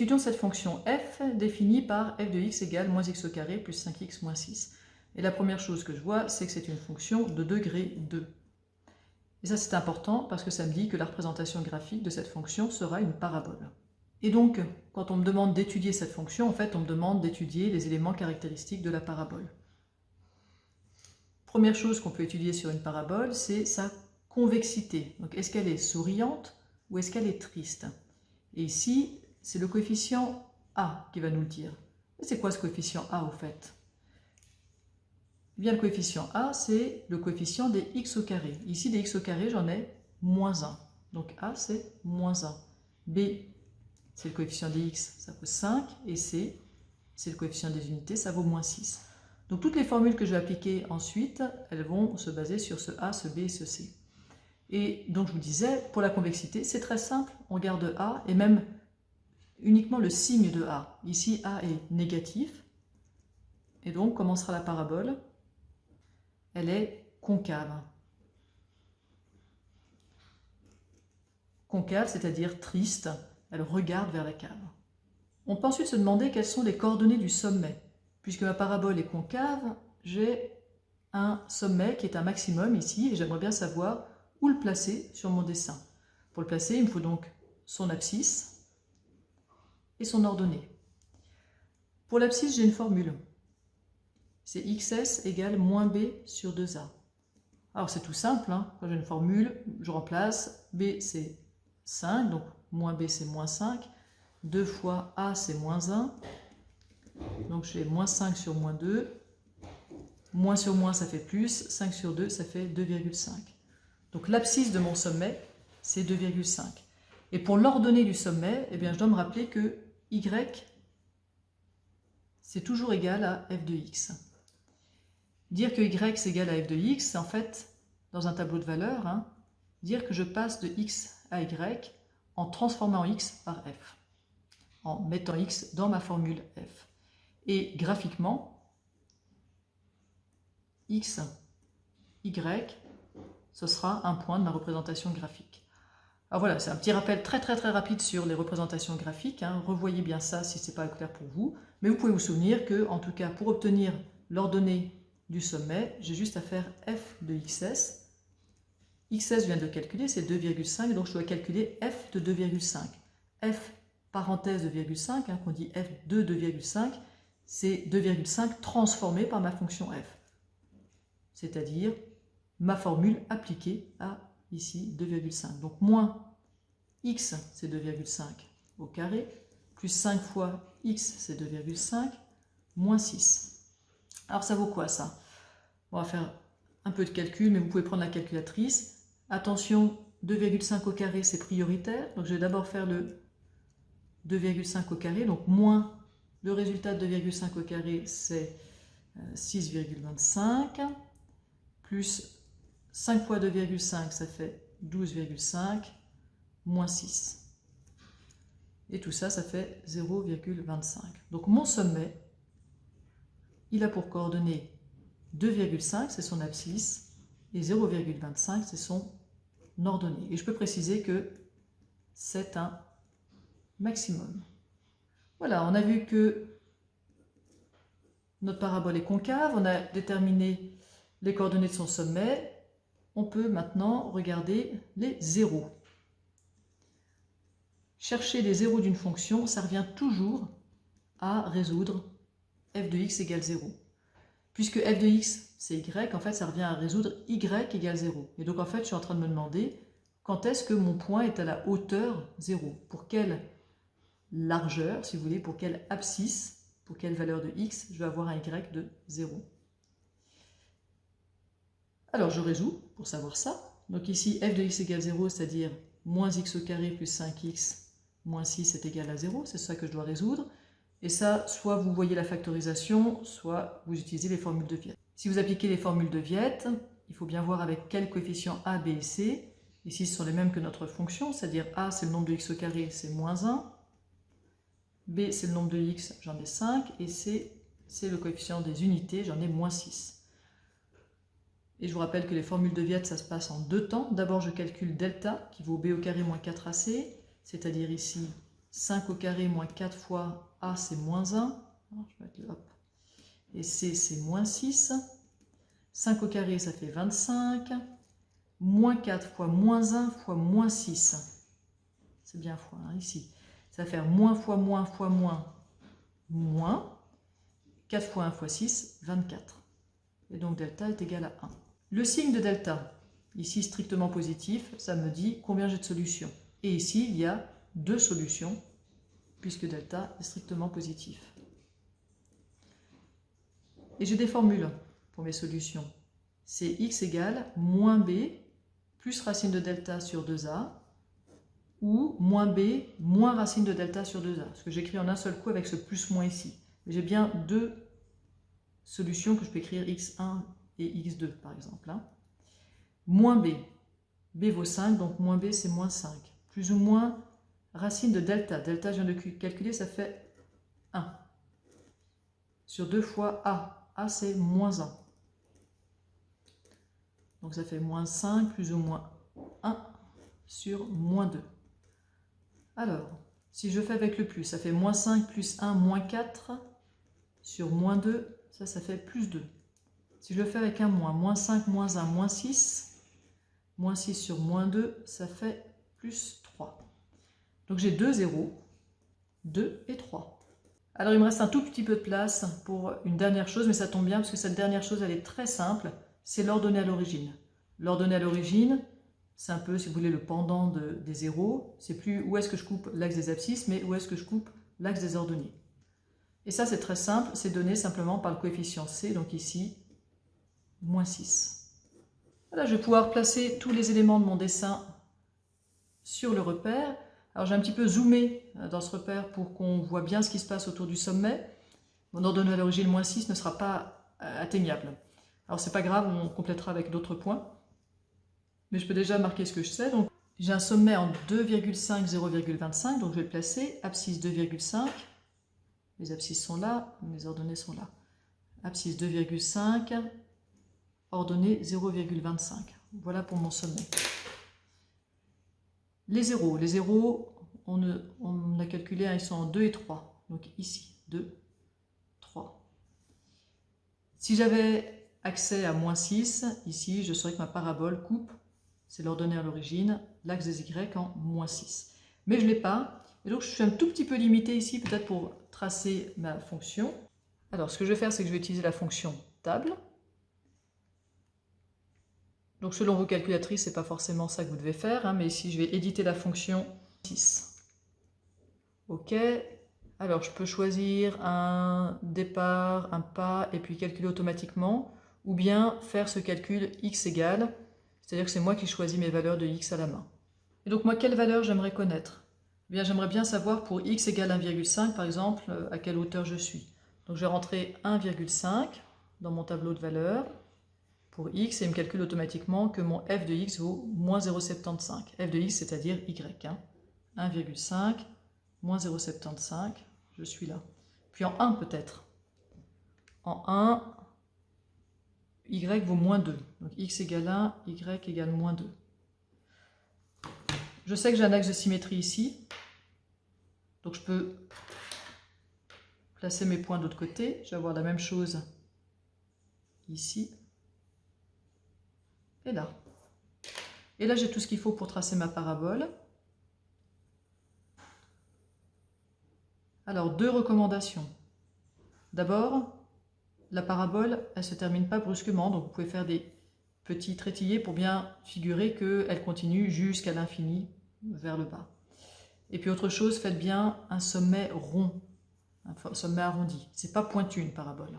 étudions cette fonction f définie par f de x égale moins x au carré plus 5x moins 6. Et la première chose que je vois, c'est que c'est une fonction de degré 2. Et ça, c'est important parce que ça me dit que la représentation graphique de cette fonction sera une parabole. Et donc, quand on me demande d'étudier cette fonction, en fait, on me demande d'étudier les éléments caractéristiques de la parabole. Première chose qu'on peut étudier sur une parabole, c'est sa convexité. Donc, est-ce qu'elle est souriante ou est-ce qu'elle est triste? Et ici, c'est le coefficient A qui va nous le dire. Et c'est quoi ce coefficient A, au fait? Eh bien, le coefficient A, c'est le coefficient des x au carré. Ici, des x au carré, j'en ai moins 1. Donc A, c'est moins 1. B, c'est le coefficient des x, ça vaut 5. Et C, c'est le coefficient des unités, ça vaut moins 6. Donc toutes les formules que je vais appliquer ensuite, elles vont se baser sur ce A, ce B et ce C. Et donc je vous disais, pour la convexité, c'est très simple. On garde A et même uniquement le signe de A. Ici, A est négatif. Et donc, comment sera la parabole? Elle est concave. Concave, c'est-à-dire triste. Elle regarde vers la cave. On peut ensuite se demander quelles sont les coordonnées du sommet. Puisque ma parabole est concave, j'ai un sommet qui est un maximum ici, et j'aimerais bien savoir où le placer sur mon dessin. Pour le placer, il me faut donc son abscisse et son ordonnée. Pour l'abscisse, j'ai une formule. C'est xs égale moins b sur 2a. Alors c'est tout simple, hein. Quand j'ai une formule, je remplace, b c'est 5, donc moins b c'est moins 5, 2 fois a c'est moins 1, donc j'ai moins 5 sur moins 2, moins sur moins ça fait plus, 5 sur 2 ça fait 2,5. Donc l'abscisse de mon sommet c'est 2,5. Et pour l'ordonnée du sommet, eh bien, je dois me rappeler que y c'est toujours égal à f de x. Dire que y c'est égal à f de x, c'est en fait, dans un tableau de valeurs, hein, dire que je passe de x à y en transformant x par f, en mettant x dans ma formule f. Et graphiquement, x, y, ce sera un point de ma représentation graphique. Alors voilà, c'est un petit rappel très rapide sur les représentations graphiques, hein. Revoyez bien ça si ce n'est pas clair pour vous, mais vous pouvez vous souvenir que, en tout cas, pour obtenir l'ordonnée du sommet, j'ai juste à faire f de xs. xs, je viens de calculer, c'est 2,5, donc je dois calculer f de 2,5. f, parenthèse 2,5, hein, qu'on dit f de 2,5, c'est 2,5 transformé par ma fonction f, c'est-à-dire ma formule appliquée à ici 2,5. Donc moins x, c'est 2,5 au carré, plus 5 fois x, c'est 2,5, moins 6. Alors ça vaut quoi ça? On va faire un peu de calcul, mais vous pouvez prendre la calculatrice. Attention, 2,5 au carré, c'est prioritaire. Donc je vais d'abord faire le 2,5 au carré, donc moins le résultat de 2,5 au carré, c'est 6,25, plus 5 fois 2,5, ça fait 12,5, moins 6. Et tout ça, ça fait 0,25. Donc mon sommet, il a pour coordonnée 2,5, c'est son abscisse, et 0,25, c'est son ordonnée. Et je peux préciser que c'est un maximum. Voilà, on a vu que notre parabole est concave, on a déterminé les coordonnées de son sommet. On peut maintenant regarder les zéros. Chercher les zéros d'une fonction, ça revient toujours à résoudre f de x égale 0. Puisque f de x, c'est y, en fait, ça revient à résoudre y égale 0. Et donc, en fait, je suis en train de me demander quand est-ce que mon point est à la hauteur 0. Pour quelle largeur, si vous voulez, pour quelle abscisse, pour quelle valeur de x, je vais avoir un y de 0. Alors, je résous pour savoir ça. Donc ici, f de x égale 0, c'est-à-dire moins x au carré plus 5x moins 6 est égal à 0. C'est ça que je dois résoudre. Et ça, soit vous voyez la factorisation, soit vous utilisez les formules de Viette. Si vous appliquez les formules de Viette, il faut bien voir avec quel coefficient a, b et c. Ici, ce sont les mêmes que notre fonction, c'est-à-dire a, c'est le nombre de x au carré, c'est moins 1. B, c'est le nombre de x, j'en ai 5. Et c, c'est le coefficient des unités, j'en ai moins 6. Et je vous rappelle que les formules de Viette, ça se passe en deux temps. D'abord, je calcule delta, qui vaut b au carré moins 4ac, c'est-à-dire ici 5 au carré moins 4 fois A, c'est moins 1. Alors, je vais mettre le hop. Et C, c'est moins 6. 5 au carré, ça fait 25. Moins 4 fois moins 1 fois moins 6. C'est bien fois, hein, ici. Ça va faire moins fois moins fois moins, moins. 4 fois 1 fois 6, 24. Et donc delta est égal à 1. Le signe de delta, ici strictement positif, ça me dit combien j'ai de solutions. Et ici, il y a 2 solutions, puisque delta est strictement positif. Et j'ai des formules pour mes solutions. C'est x égale moins b plus racine de delta sur 2a, ou moins b moins racine de delta sur 2a. Ce que j'écris en un seul coup avec ce plus-moins ici. J'ai bien 2 solutions que je peux écrire x1 et x2 par exemple. Hein. Moins b. B vaut 5, donc moins b c'est moins 5. Plus ou moins racine de delta. Delta, je viens de calculer, ça fait 1. Sur 2 fois a. A c'est moins 1. Donc ça fait moins 5 plus ou moins 1 sur moins 2. Alors, si je fais avec le plus, ça fait moins 5 plus 1 moins 4 sur moins 2, ça fait plus 2. Si je le fais avec un moins 5 moins 1 moins 6 sur moins 2, ça fait plus 3. Donc j'ai 2 zéros, 2 et 3. Alors il me reste un tout petit peu de place pour une dernière chose, mais ça tombe bien parce que cette dernière chose elle est très simple, c'est l'ordonnée à l'origine. L'ordonnée à l'origine, c'est un peu, si vous voulez, le pendant des zéros. C'est plus où est-ce que je coupe l'axe des abscisses, mais où est-ce que je coupe l'axe des ordonnées. Et ça, c'est très simple, c'est donné simplement par le coefficient C, donc ici, moins 6. Voilà, je vais pouvoir placer tous les éléments de mon dessin sur le repère. Alors j'ai un petit peu zoomé dans ce repère pour qu'on voit bien ce qui se passe autour du sommet. Mon ordonnée à l'origine, moins 6, ne sera pas atteignable. Alors c'est pas grave, on complétera avec d'autres points. Mais je peux déjà marquer ce que je sais. Donc j'ai un sommet en 2,5, 0,25, donc je vais le placer. Abscisse 2,5. Les abscisses sont là, mes ordonnées sont là. Abscisse 2,5, ordonnée 0,25. Voilà pour mon sommet. Les zéros, on a calculé, hein, ils sont en 2 et 3. Donc ici, 2, 3. Si j'avais accès à moins 6, ici, je saurais que ma parabole coupe, c'est l'ordonnée à l'origine, l'axe des y en moins 6. Mais je ne l'ai pas, et donc je suis un tout petit peu limité ici, peut-être pour tracer ma fonction. Alors, ce que je vais faire, c'est que je vais utiliser la fonction table. Donc, selon vos calculatrices, ce n'est pas forcément ça que vous devez faire, hein, mais ici, je vais éditer la fonction 6. OK. Alors, je peux choisir un départ, un pas, et puis calculer automatiquement, ou bien faire ce calcul x égale, c'est-à-dire que c'est moi qui choisis mes valeurs de x à la main. Et donc, moi, quelle valeur j'aimerais connaître? Eh bien, j'aimerais bien savoir pour x égale 1,5, par exemple, à quelle hauteur je suis. Donc, je vais rentrer 1,5 dans mon tableau de valeurs pour x, et il me calcule automatiquement que mon f de x vaut moins 0,75. f de x, c'est-à-dire y. Hein. 1,5 moins 0,75, je suis là. Puis en 1 peut-être. En 1, y vaut moins 2. Donc x égale 1, y égale moins 2. Je sais que j'ai un axe de symétrie ici. Donc je peux placer mes points de l'autre côté. Je vais avoir la même chose ici. Et là. Et là, j'ai tout ce qu'il faut pour tracer ma parabole. Alors, 2 recommandations. D'abord, la parabole, elle ne se termine pas brusquement, donc vous pouvez faire des petits trétillés pour bien figurer qu'elle continue jusqu'à l'infini vers le bas. Et puis autre chose, faites bien un sommet rond, un sommet arrondi. Ce n'est pas pointu une parabole.